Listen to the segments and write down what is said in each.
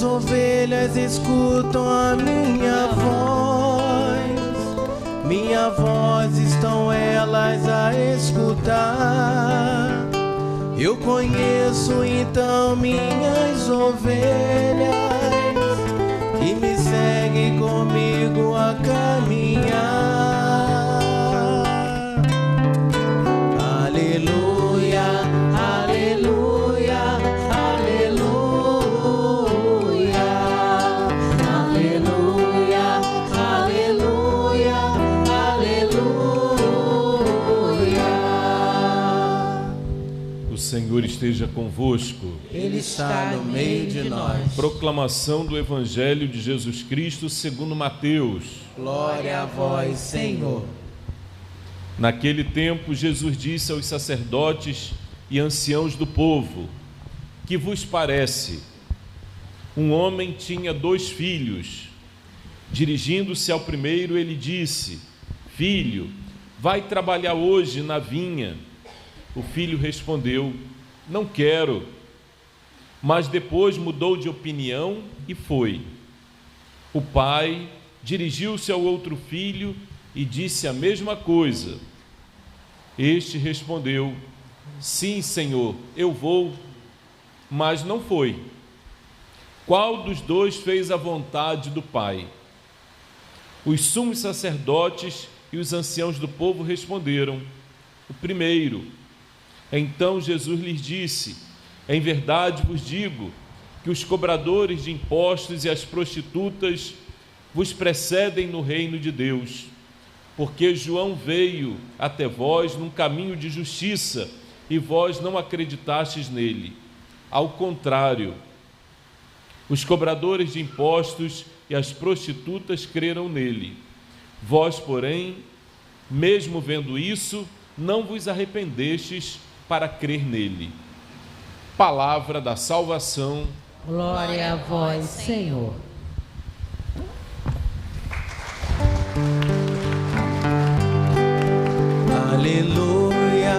Minhas ovelhas escutam a minha voz estão elas a escutar. Eu conheço então minhas ovelhas que me seguem comigo a caminhar. Aleluia, aleluia, aleluia, aleluia, aleluia, aleluia. O Senhor esteja convosco. Ele está no meio de nós. Proclamação do Evangelho de Jesus Cristo segundo Mateus. Glória a vós, Senhor. Naquele tempo, Jesus disse aos sacerdotes e anciãos do povo: que vos parece? Um homem tinha 2 filhos. Dirigindo-se ao primeiro, ele disse: Filho, vai trabalhar hoje na vinha. O filho respondeu: Não quero. Mas depois mudou de opinião e foi. O pai dirigiu-se ao outro filho e disse a mesma coisa. Este respondeu: Sim, Senhor, eu vou. Mas não foi. Qual dos 2 fez a vontade do pai? Os sumos sacerdotes e os anciãos do povo responderam: O primeiro. Então Jesus lhes disse: Em verdade vos digo que os cobradores de impostos e as prostitutas vos precedem no reino de Deus, porque João veio até vós num caminho de justiça e vós não acreditastes nele. Ao contrário, os cobradores de impostos e as prostitutas creram nele. Vós, porém, mesmo vendo isso, não vos arrependestes para crer nele. Palavra da salvação. Glória a vós, Senhor. Aleluia,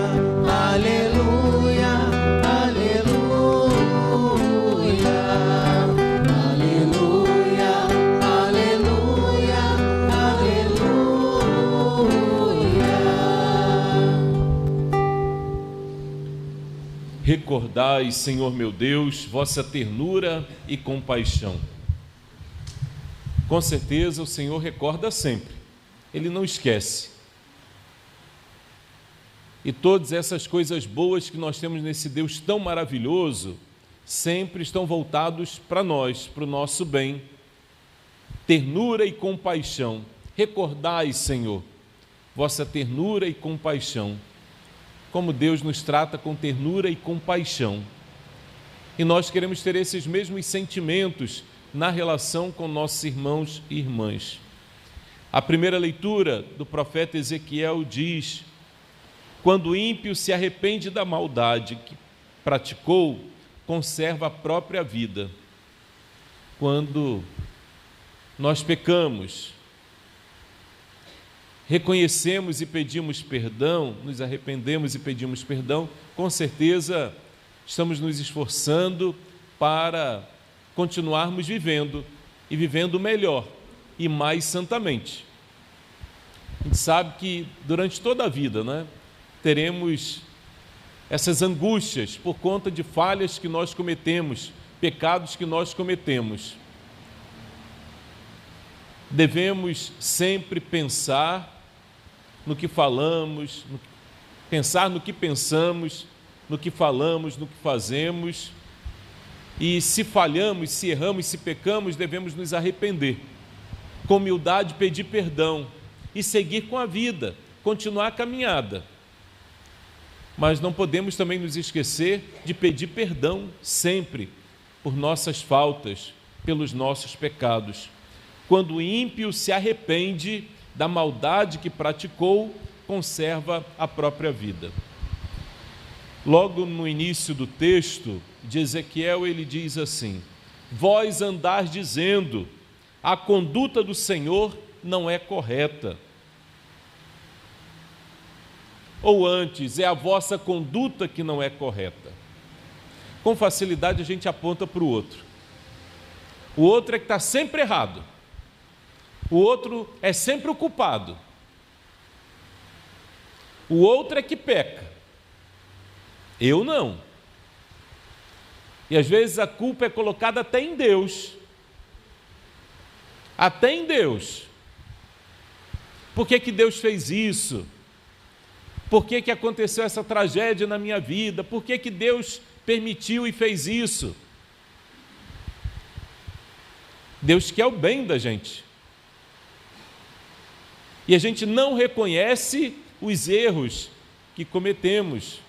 aleluia, aleluia, aleluia, aleluia, aleluia. Recordai, Senhor meu Deus, vossa ternura e compaixão. Com certeza o Senhor recorda sempre, Ele não esquece. E todas essas coisas boas que nós temos nesse Deus tão maravilhoso, sempre estão voltados para nós, para o nosso bem. Ternura e compaixão. Recordai, Senhor, vossa ternura e compaixão. Como Deus nos trata com ternura e compaixão. E nós queremos ter esses mesmos sentimentos na relação com nossos irmãos e irmãs. A primeira leitura do profeta Ezequiel diz: quando o ímpio se arrepende da maldade que praticou, conserva a própria vida. Quando nós pecamos, reconhecemos e pedimos perdão, nos arrependemos e pedimos perdão, com certeza estamos nos esforçando para continuarmos vivendo, e vivendo melhor e mais santamente. A gente sabe que durante toda a vida, né, teremos essas angústias por conta de falhas que nós cometemos, pecados que nós cometemos. Devemos sempre pensar no que falamos, pensar no que pensamos, no que falamos, no que fazemos. E se falhamos, se erramos, se pecamos, devemos nos arrepender. Com humildade pedir perdão e seguir com a vida, continuar a caminhada. Mas não podemos também nos esquecer de pedir perdão sempre por nossas faltas, pelos nossos pecados. Quando o ímpio se arrepende da maldade que praticou, conserva a própria vida. Logo no início do texto de Ezequiel, ele diz assim: vós andais dizendo, a conduta do Senhor não é correta. Ou antes, é a vossa conduta que não é correta. Com facilidade a gente aponta para o outro. O outro é que está sempre errado. O outro é sempre o culpado. O outro é que peca. Eu não. E às vezes a culpa é colocada até em Deus. Até em Deus. Por que que Deus fez isso? Por que que aconteceu essa tragédia na minha vida? Por que que Deus permitiu e fez isso? Deus quer o bem da gente. E a gente não reconhece os erros que cometemos.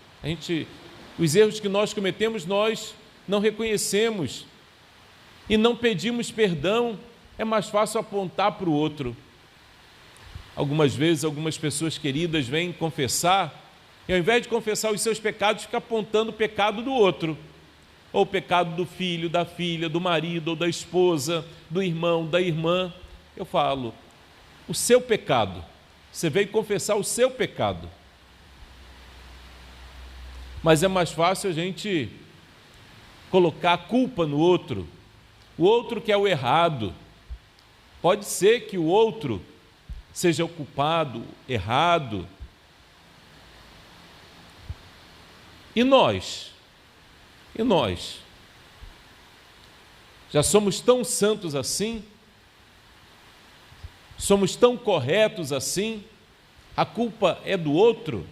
Os erros que nós cometemos, nós não reconhecemos. E não pedimos perdão. É mais fácil apontar para o outro. Algumas vezes, algumas pessoas queridas vêm confessar, e ao invés de confessar os seus pecados, fica apontando o pecado do outro. Ou o pecado do filho, da filha, do marido, ou da esposa, do irmão, da irmã. Eu falo, o seu pecado. Você veio confessar o seu pecado. Mas é mais fácil a gente colocar a culpa no outro. O outro que é o errado. Pode ser que o outro seja o culpado, errado. E nós? E nós? Já somos tão santos assim? Somos tão corretos assim? A culpa é do outro?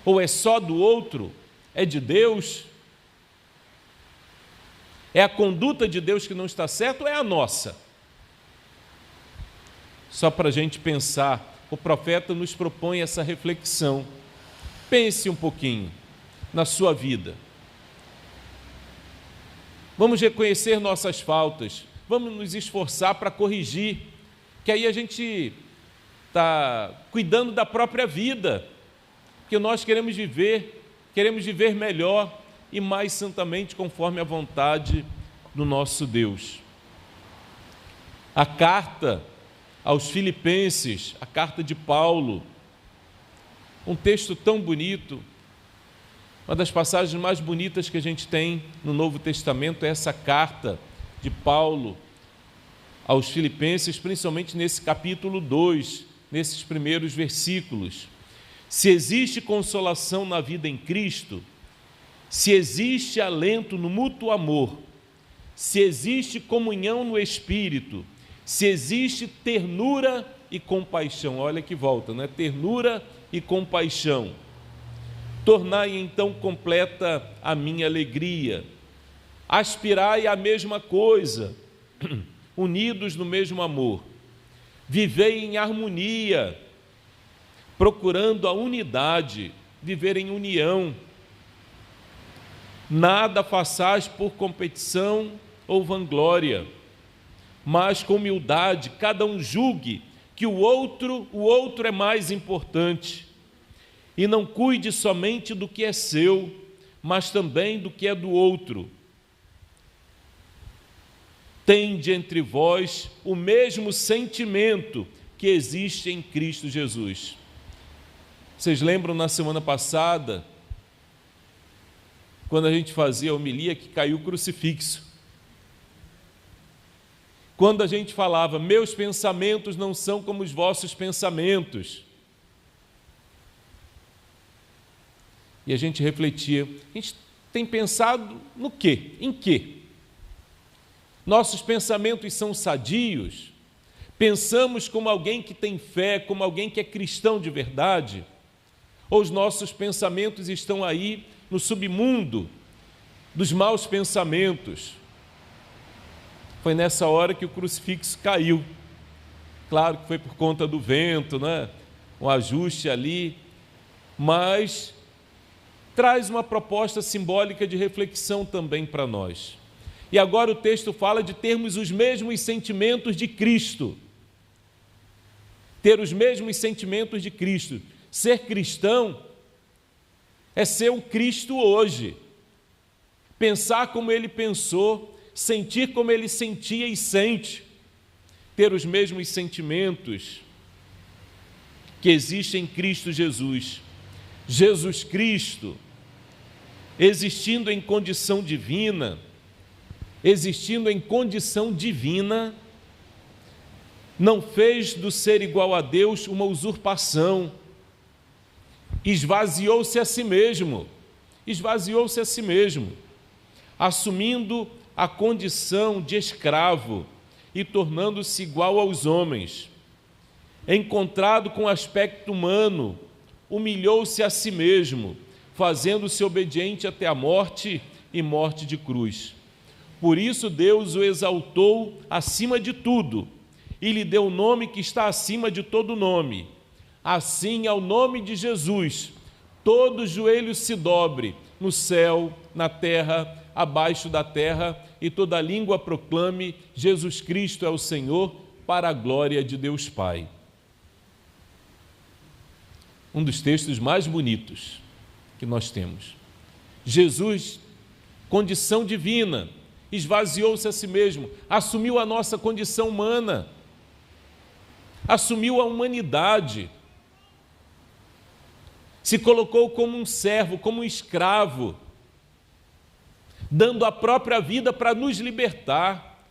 Ou é só do outro? É de Deus? É a conduta de Deus que não está certa ou é a nossa? Só para a gente pensar, o profeta nos propõe essa reflexão. Pense um pouquinho na sua vida. Vamos reconhecer nossas faltas, vamos nos esforçar para corrigir, que aí a gente está cuidando da própria vida, que nós queremos viver melhor e mais santamente conforme a vontade do nosso Deus. A carta aos Filipenses, a carta de Paulo, um texto tão bonito, uma das passagens mais bonitas que a gente tem no Novo Testamento é essa carta de Paulo aos Filipenses, principalmente nesse capítulo 2, nesses primeiros versículos. Se existe consolação na vida em Cristo, se existe alento no mútuo amor, se existe comunhão no Espírito, se existe ternura e compaixão, olha que volta, né? Ternura e compaixão. Tornai então completa a minha alegria. Aspirai à mesma coisa, unidos no mesmo amor. Vivei em harmonia, procurando a unidade, viver em união. Nada façais por competição ou vanglória, mas com humildade, cada um julgue que o outro é mais importante. E não cuide somente do que é seu, mas também do que é do outro. Tende entre vós o mesmo sentimento que existe em Cristo Jesus. Vocês lembram na semana passada, quando a gente fazia a homilia, que caiu o crucifixo? Quando a gente falava, meus pensamentos não são como os vossos pensamentos. E a gente refletia, a gente tem pensado no quê? Em quê? Nossos pensamentos são sadios? Pensamos como alguém que tem fé, como alguém que é cristão de verdade? Ou os nossos pensamentos estão aí no submundo dos maus pensamentos? Foi nessa hora que o crucifixo caiu. Claro que foi por conta do vento, né? Um ajuste ali, mas traz uma proposta simbólica de reflexão também para nós. E agora o texto fala de termos os mesmos sentimentos de Cristo. Ter os mesmos sentimentos de Cristo. Ser cristão é ser um Cristo hoje. Pensar como ele pensou, sentir como ele sentia e sente, ter os mesmos sentimentos que existem em Cristo Jesus. Jesus Cristo, existindo em condição divina, existindo em condição divina, não fez do ser igual a Deus uma usurpação, esvaziou-se a si mesmo, assumindo a condição de escravo e tornando-se igual aos homens. Encontrado com aspecto humano, humilhou-se a si mesmo, fazendo-se obediente até a morte e morte de cruz. Por isso Deus o exaltou acima de tudo e lhe deu o nome que está acima de todo nome. Assim, ao nome de Jesus, todo joelho se dobre, no céu, na terra, abaixo da terra, e toda língua proclame: Jesus Cristo é o Senhor, para a glória de Deus Pai. Um dos textos mais bonitos que nós temos. Jesus, condição divina, esvaziou-se a si mesmo, assumiu a nossa condição humana, assumiu a humanidade, se colocou como um servo, como um escravo, dando a própria vida para nos libertar,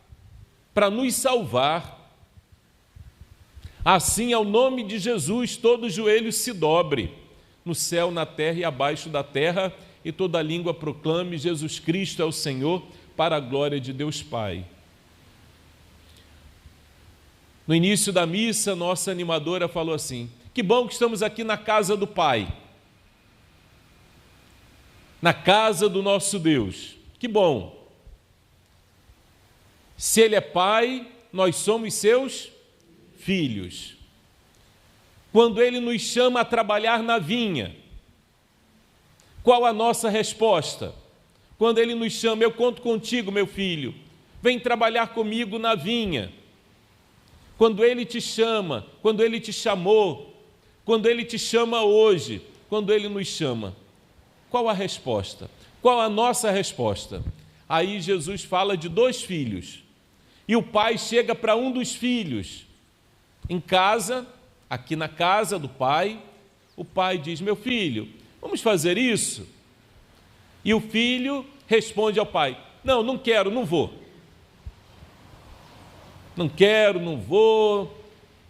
para nos salvar. Assim, ao nome de Jesus, todo joelho se dobre, no céu, na terra e abaixo da terra, e toda língua proclame: Jesus Cristo é o Senhor, para a glória de Deus Pai. No início da missa, nossa animadora falou assim: que bom que estamos aqui na casa do Pai, na casa do nosso Deus. Que bom. Se Ele é Pai, nós somos seus filhos. Quando Ele nos chama a trabalhar na vinha, qual a nossa resposta? Quando Ele nos chama: eu conto contigo, meu filho, vem trabalhar comigo na vinha. Quando Ele te chama, quando Ele te chamou, quando Ele te chama hoje, quando Ele nos chama, qual a resposta? Qual a nossa resposta? Aí Jesus fala de 2 filhos, e o pai chega para um dos filhos, em casa, aqui na casa do pai, o pai diz: meu filho, vamos fazer isso? E o filho responde ao pai: não, não quero, não vou. Não quero, não vou,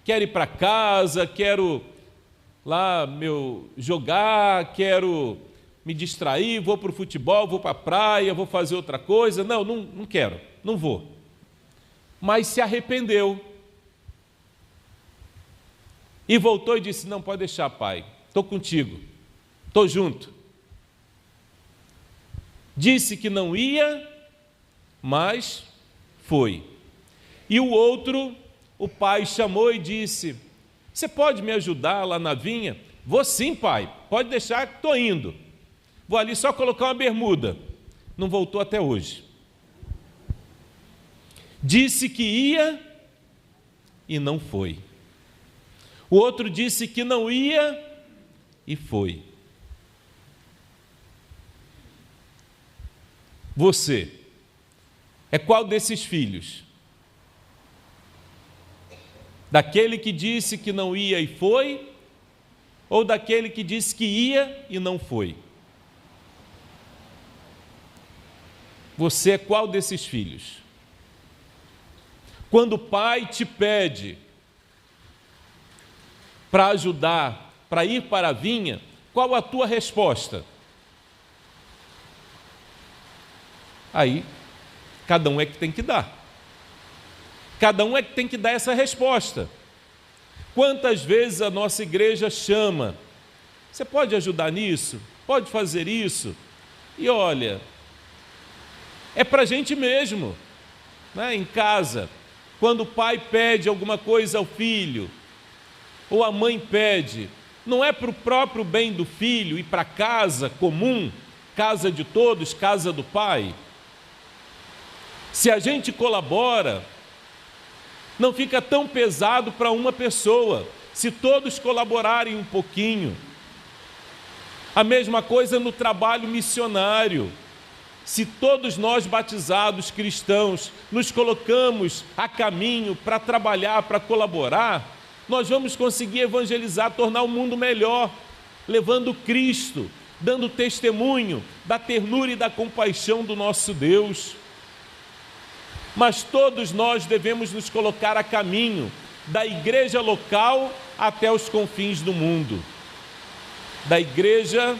quero ir para casa, quero lá jogar, quero me distrair, vou para o futebol, vou para a praia, vou fazer outra coisa. Não quero, não vou. Mas se arrependeu. E voltou e disse: não, pode deixar, pai, estou contigo, estou junto. Disse que não ia, mas foi. E o outro, o pai chamou e disse: você pode me ajudar lá na vinha? Vou sim, pai, pode deixar que estou indo. Vou ali só colocar uma bermuda. Não voltou até hoje. Disse que ia e não foi. O outro disse que não ia e foi. Você é qual desses filhos? Daquele que disse que não ia e foi, ou daquele que disse que ia e não foi? Você é qual desses filhos? Quando o pai te pede para ajudar, para ir para a vinha, qual a tua resposta? Aí, cada um é que tem que dar. Cada um é que tem que dar essa resposta. Quantas vezes a nossa igreja chama: você pode ajudar nisso? Pode fazer isso? E olha, é para a gente mesmo, né? Em casa, quando o pai pede alguma coisa ao filho, ou a mãe pede, não é para o próprio bem do filho e para casa comum, casa de todos, casa do pai. Se a gente colabora, não fica tão pesado para uma pessoa, se todos colaborarem um pouquinho. A mesma coisa no trabalho missionário. Se todos nós batizados cristãos nos colocamos a caminho para trabalhar, para colaborar, nós vamos conseguir evangelizar, tornar o mundo melhor, levando Cristo, dando testemunho da ternura e da compaixão do nosso Deus. mas todos nós devemos nos colocar a caminho da igreja local até os confins do mundo. Da igreja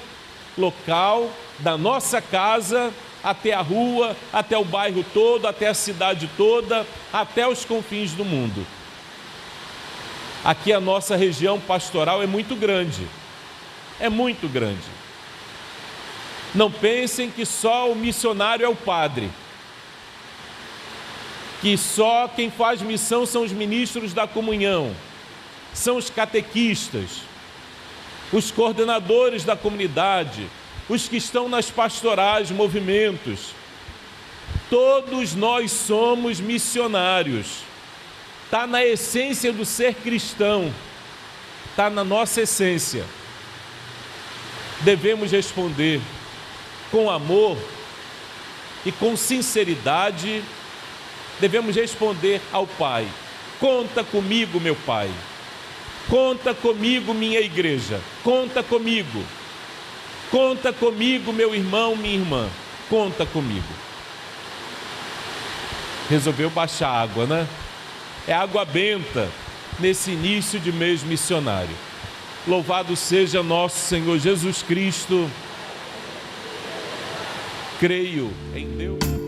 local, da nossa casa, até a rua, até o bairro todo, até a cidade toda, até os confins do mundo. Aqui a nossa região pastoral é muito grande. É muito grande. Não pensem que só o missionário é o padre, que só quem faz missão são os ministros da comunhão, são os catequistas, os coordenadores da comunidade, os que estão nas pastorais, movimentos. Todos nós somos missionários. Está na essência do ser cristão, está na nossa essência. Devemos responder com amor e com sinceridade. Devemos responder ao Pai: conta comigo, meu Pai. Conta comigo, minha igreja. Conta comigo. Conta comigo, meu irmão, minha irmã. Conta comigo. Resolveu baixar água, né? É água benta nesse início de mês missionário. Louvado seja nosso Senhor Jesus Cristo. Creio em Deus.